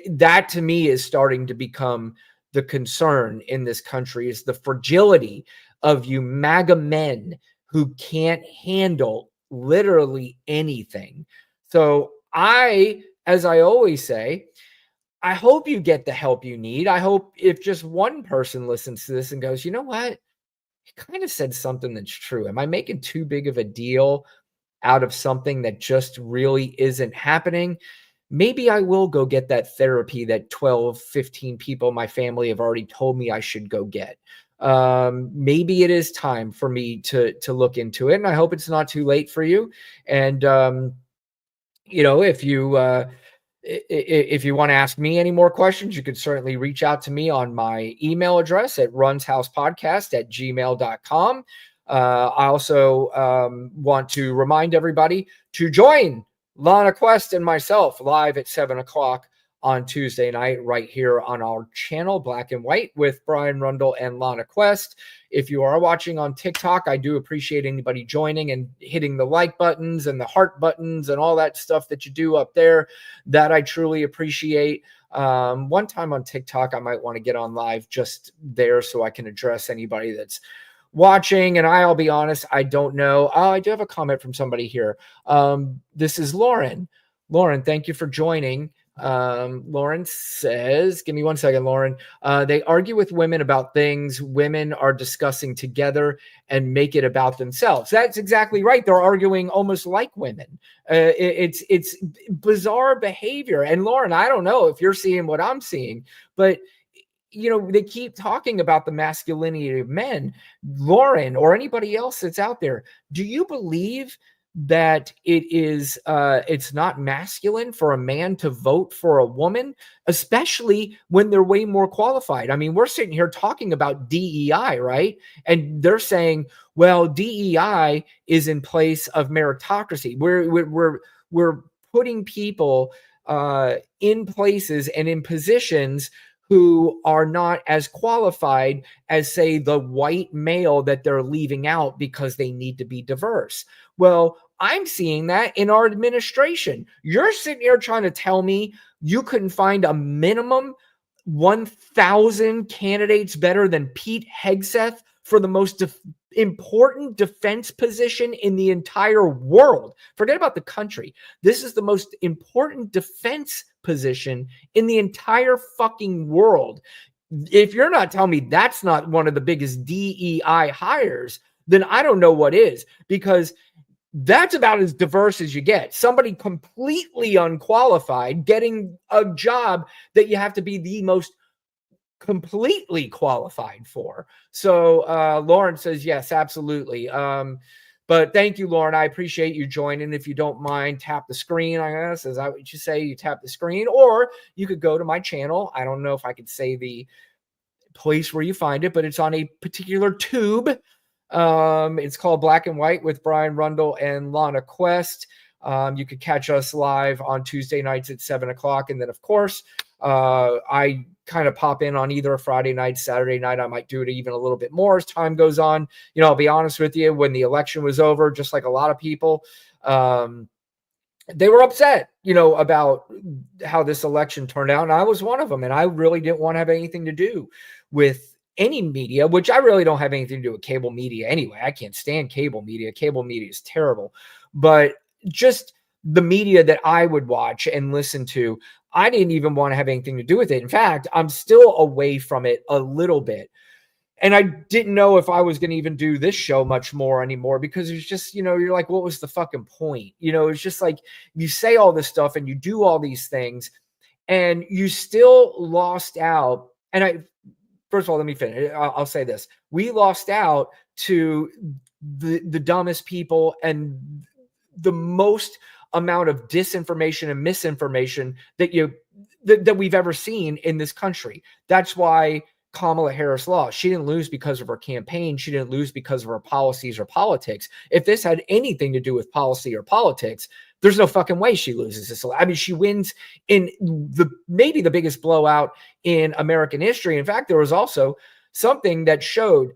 that to me is starting to become the concern in this country, is the fragility of you MAGA men who can't handle literally anything. So as I always say, I hope you get the help you need. I hope if just one person listens to this and goes, you know what? He kind of said something that's true. Am I making too big of a deal out of something that just really isn't happening? Maybe I will go get that therapy that 12, 15 people in my family have already told me I should go get. Maybe it is time for me to look into it, and I hope it's not too late for you. And if you want to ask me any more questions, you could certainly reach out to me on my email address at runshousepodcast@gmail.com. I also want to remind everybody to join Lana Quest and myself live at 7 o'clock on Tuesday night right here on our channel, Black and White, with Brian Rundle and Lana Quest. If you are watching on TikTok, I do appreciate anybody joining and hitting the like buttons and the heart buttons and all that stuff that you do up there. That I truly appreciate. One time on TikTok, I might want to get on live just there so I can address anybody that's watching. And I'll be honest, I don't know. Oh, I do have a comment from somebody here. This is Lauren. Lauren, thank you for joining. Lauren says, give me 1 second, Lauren. They argue with women about things women are discussing together and make it about themselves. That's exactly right. They're arguing almost like women. It's bizarre behavior. And Lauren, I don't know if you're seeing what I'm seeing, but they keep talking about the masculinity of men. Lauren, or anybody else that's out there, do you believe that it's not masculine for a man to vote for a woman, especially when they're way more qualified? I mean, we're sitting here talking about DEI, right? And they're saying, well, DEI is in place of meritocracy. We're putting people in places and in positions who are not as qualified as, say, the white male that they're leaving out because they need to be diverse. Well, I'm seeing that in our administration. You're sitting here trying to tell me you couldn't find a minimum 1,000 candidates better than Pete Hegseth for the most important defense position in the entire world. Forget about the country. This is the most important defense position in the entire fucking world. If you're not telling me that's not one of the biggest DEI hires, then I don't know what is, because that's about as diverse as you get. Somebody completely unqualified getting a job that you have to be the most completely qualified for. So Lauren says, yes, absolutely. But thank you, Lauren. I appreciate you joining. If you don't mind, tap the screen, I guess. Is that what you say? You tap the screen, or you could go to my channel. I don't know if I could say the place where you find it, but it's on a particular tube. It's called Black and White with Brian Rundle and Lana Quest. You could catch us live on Tuesday nights at 7 o'clock. And then, of course, I kind of pop in on either a Friday night, Saturday night. I might do it even a little bit more as time goes on. I'll be honest with you, when the election was over, just like a lot of people, they were upset, about how this election turned out. And I was one of them. And I really didn't want to have anything to do with any media, which I really don't have anything to do with cable media anyway. I can't stand cable media. Cable media is terrible. But just the media that I would watch and listen to, I didn't even want to have anything to do with it. In fact, I'm still away from it a little bit. And I didn't know if I was going to even do this show much more anymore, because it's just, you're like, what was the fucking point? It's just like you say all this stuff and you do all these things and you still lost out. And first of all, let me finish. I'll say this. We lost out to the dumbest people and the most amount of disinformation and misinformation that we've ever seen in this country. That's why Kamala Harris lost. She didn't lose because of her campaign. She didn't lose because of her policies or politics. If this had anything to do with policy or politics, there's no fucking way she loses this. I mean, she wins in maybe the biggest blowout in American history. In fact, there was also something that showed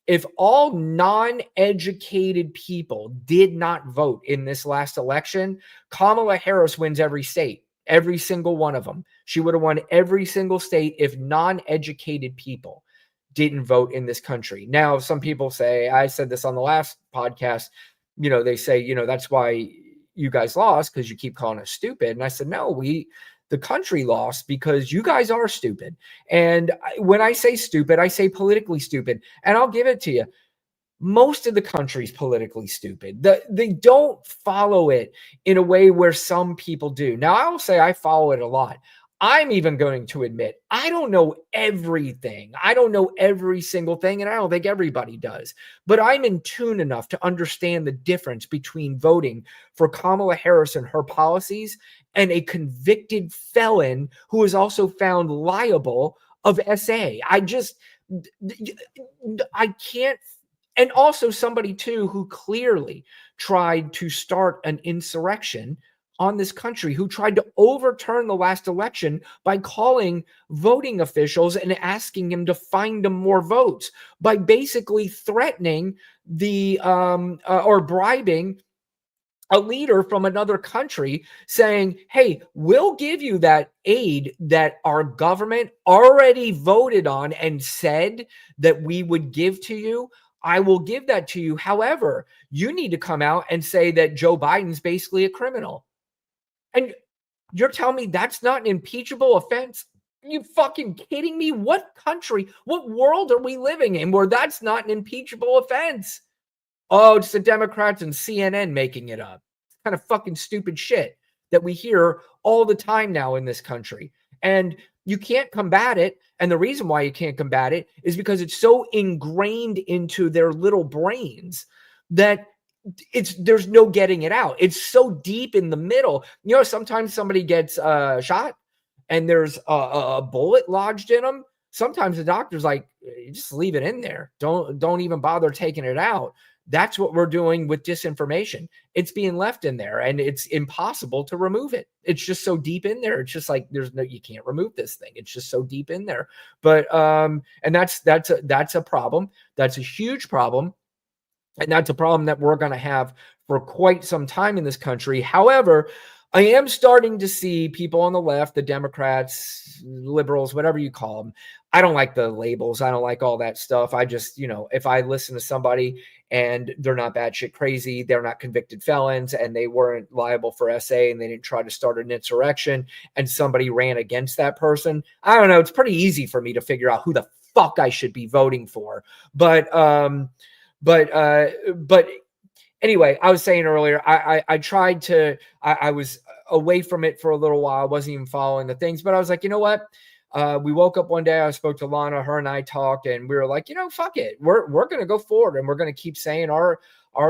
if all non-educated people did not vote in this last election, Kamala Harris wins every state, every single one of them. She would have won every single state if non-educated people didn't vote in this country. Now, some people say, I said this on the last podcast, they say, that's why you guys lost, because you keep calling us stupid. And I said, no, the country lost because you guys are stupid. And when I say stupid, I say politically stupid. And I'll give it to you. Most of the country's politically stupid. They don't follow it in a way where some people do. Now, I will say I follow it a lot. I'm even going to admit I don't know everything. I don't know every single thing, and I don't think everybody does. But I'm in tune enough to understand the difference between voting for Kamala Harris and her policies and a convicted felon who is also found liable of SA. I can't. And also somebody, too, who clearly tried to start an insurrection on this country, who tried to overturn the last election by calling voting officials and asking them to find them more votes, by basically threatening or bribing a leader from another country, saying, hey, we'll give you that aid that our government already voted on and said that we would give to you. I will give that to you. However, you need to come out and say that Joe Biden's basically a criminal. And you're telling me that's not an impeachable offense? You fucking kidding me? What country, what world are we living in where that's not an impeachable offense? Oh, it's the Democrats and CNN making it up. It's kind of fucking stupid shit that we hear all the time now in this country. And you can't combat it. And the reason why you can't combat it is because it's so ingrained into their little brains that there's no getting it out. It's so deep in the middle. Sometimes somebody gets shot and there's a bullet lodged in them. Sometimes the doctor's like, just leave it in there. Don't even bother taking it out. That's what we're doing with disinformation. It's being left in there and it's impossible to remove it. It's just so deep in there. It's just like, you can't remove this thing. It's just so deep in there. But, and that's a problem. That's a huge problem. And that's a problem that we're going to have for quite some time in this country. However, I am starting to see people on the left, the Democrats, liberals, whatever you call them. I don't like the labels. I don't like all that stuff. I just, if I listen to somebody and they're not batshit crazy, they're not convicted felons, and they weren't liable for SA, and they didn't try to start an insurrection, and somebody ran against that person, I don't know. It's pretty easy for me to figure out who the fuck I should be voting for. But anyway, I was saying earlier, I tried to, I was away from it for a little while. I wasn't even following the things, but I was like, you know what? We woke up one day, I spoke to Lana, her and I talked, and we were like, fuck it. We're going to go forward, and we're going to keep saying our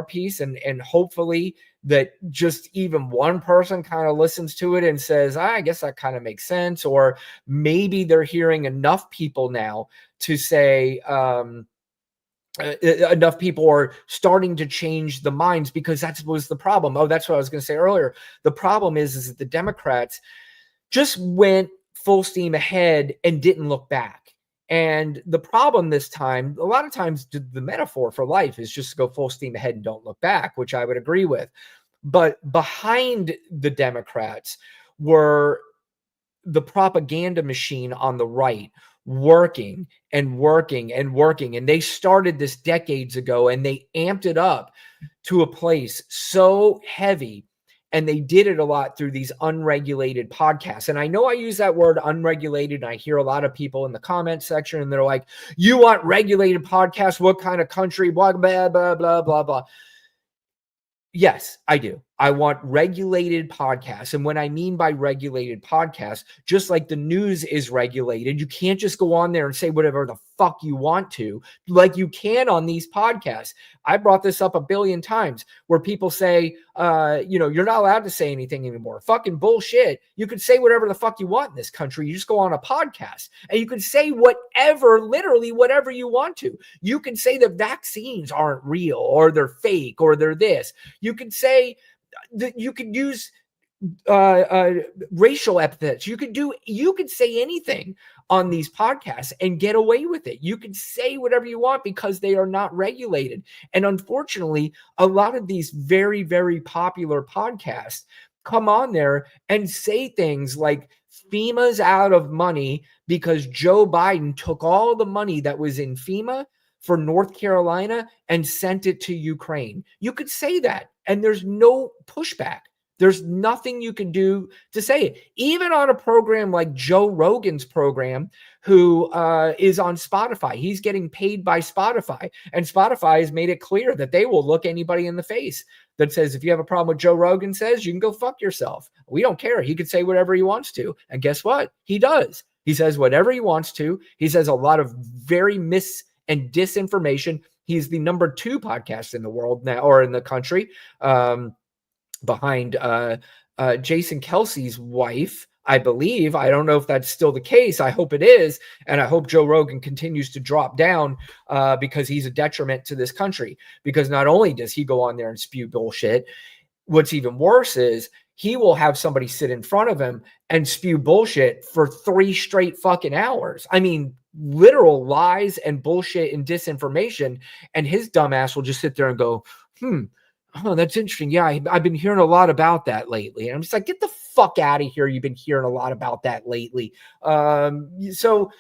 piece, and hopefully that just even one person kind of listens to it and says, I guess that kind of makes sense. Or maybe they're hearing enough people now to say, enough people are starting to change the minds, because that was the problem. Oh, that's what I was going to say earlier. The problem is that the Democrats just went full steam ahead and didn't look back. And the problem this time, a lot of times the metaphor for life is just to go full steam ahead and don't look back, which I would agree with. But behind the Democrats were the propaganda machine on the right, working and working and working. And they started this decades ago, and they amped it up to a place so heavy. And they did it a lot through these unregulated podcasts. And I know I use that word unregulated, and I hear a lot of people in the comment section, and they're like, you want regulated podcasts? What kind of country? Blah, blah, blah, blah, blah, blah. Yes, I do. I want regulated podcasts. And when I mean by regulated podcasts, just like the news is regulated, you can't just go on there and say whatever the fuck you want to, like you can on these podcasts. I brought this up a billion times, where people say, you're not allowed to say anything anymore. Fucking bullshit. You could say whatever the fuck you want in this country. You just go on a podcast and you can say whatever, literally whatever you want to. You can say that vaccines aren't real, or they're fake, or they're this. You can say that you could use racial epithets. You could say anything on these podcasts and get away with it. You can say whatever you want because they are not regulated. And unfortunately, a lot of these very, very popular podcasts come on there and say things like FEMA's out of money because Joe Biden took all the money that was in FEMA, for North Carolina and sent it to Ukraine. You could say that, and there's no pushback. There's nothing you can do to say it. Even on a program like Joe Rogan's program, who is on Spotify. He's getting paid by Spotify. And Spotify has made it clear that they will look anybody in the face that says, if you have a problem with Joe Rogan says, you can go fuck yourself. We don't care. He can say whatever he wants to. And guess what? He does. He says whatever he wants to. He says a lot of very and disinformation. He's the number 2 podcast in the world now, or in the country, behind Jason Kelsey's wife, I believe. I don't know if that's still the case. I hope it is. And I hope Joe Rogan continues to drop down because he's a detriment to this country. Because not only does he go on there and spew bullshit, what's even worse is he will have somebody sit in front of him and spew bullshit for 3 straight fucking hours. I mean, literal lies and bullshit and disinformation. And his dumbass will just sit there and go, oh, that's interesting. Yeah, I've been hearing a lot about that lately. And I'm just like, get the fuck out of here. You've been hearing a lot about that lately. So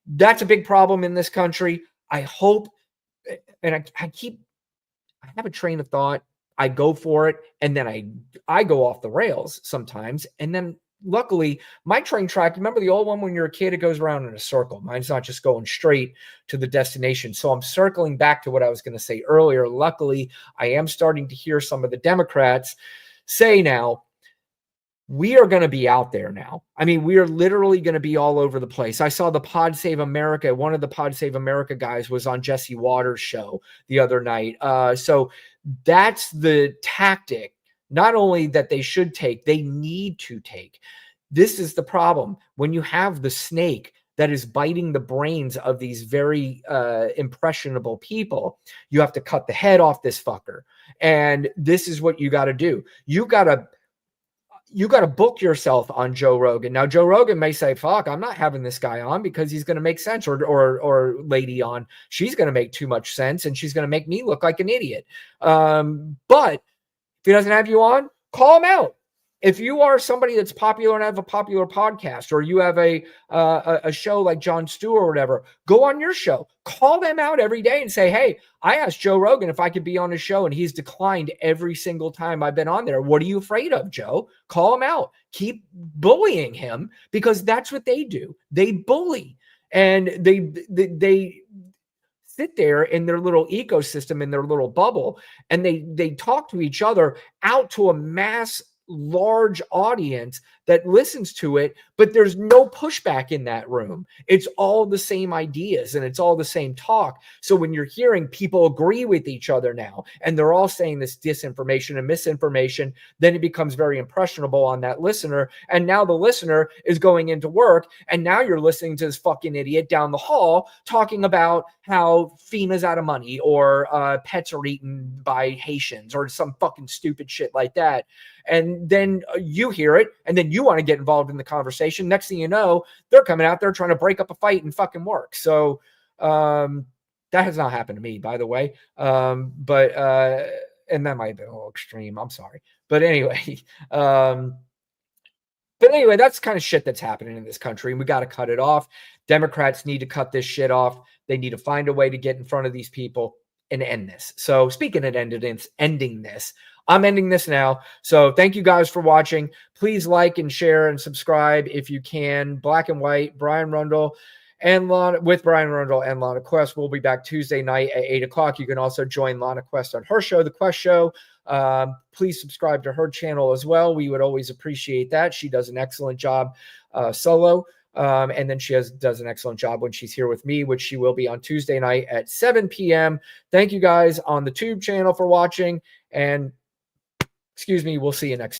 that's a big problem in this country. I hope, and I have a train of thought. I go for it, and then I go off the rails sometimes. And then luckily, my train track, remember the old one when you're a kid, it goes around in a circle. Mine's not just going straight to the destination. So I'm circling back to what I was going to say earlier. Luckily, I am starting to hear some of the Democrats say now, we are going to be out there now. I mean, we are literally going to be all over the place. I saw the Pod Save America. One of the Pod Save America guys was on Jesse Waters' show the other night. So that's the tactic, not only that they should take, they need to take. This is the problem. When you have the snake that is biting the brains of these very impressionable people, you have to cut the head off this fucker. And this is what you got to do. You got to book yourself on Joe Rogan. Now, Joe Rogan may say, fuck, I'm not having this guy on because he's going to make sense, or lady on. She's going to make too much sense and she's going to make me look like an idiot. But if he doesn't have you on, call him out. If you are somebody that's popular and have a popular podcast, or you have a show like Jon Stewart or whatever, go on your show, call them out every day and say, hey, I asked Joe Rogan if I could be on his show and he's declined every single time I've been on there. What are you afraid of, Joe? Call him out. Keep bullying him, because that's what they do. They bully, and they sit there in their little ecosystem, in their little bubble, and they talk to each other out to a large audience that listens to it, but there's no pushback in that room. It's all the same ideas and it's all the same talk. So when you're hearing people agree with each other now, and they're all saying this disinformation and misinformation, then it becomes very impressionable on that listener. And now the listener is going into work, and now you're listening to this fucking idiot down the hall talking about how FEMA's out of money, or pets are eaten by Haitians, or some fucking stupid shit like that. And then you hear it, and then you want to get involved in the conversation. Next thing you know, they're coming out there trying to break up a fight and fucking work. So that has not happened to me, by the way. And that might have been a little extreme. I'm sorry. But anyway, that's the kind of shit that's happening in this country, and we got to cut it off. Democrats need to cut this shit off. They need to find a way to get in front of these people and end this. So speaking of ending this, I'm ending this now. So thank you guys for watching. Please like and share and subscribe if you can. Black and White, Brian Rundle and Lana, with Brian Rundle and Lana Quest. We'll be back Tuesday night at 8 o'clock. You can also join Lana Quest on her show, The Quest Show. Please subscribe to her channel as well. We would always appreciate that. She does an excellent job solo. And then she does an excellent job when she's here with me, which she will be on Tuesday night at 7 p.m. Thank you guys on the Tube channel for watching. And excuse me, we'll see you next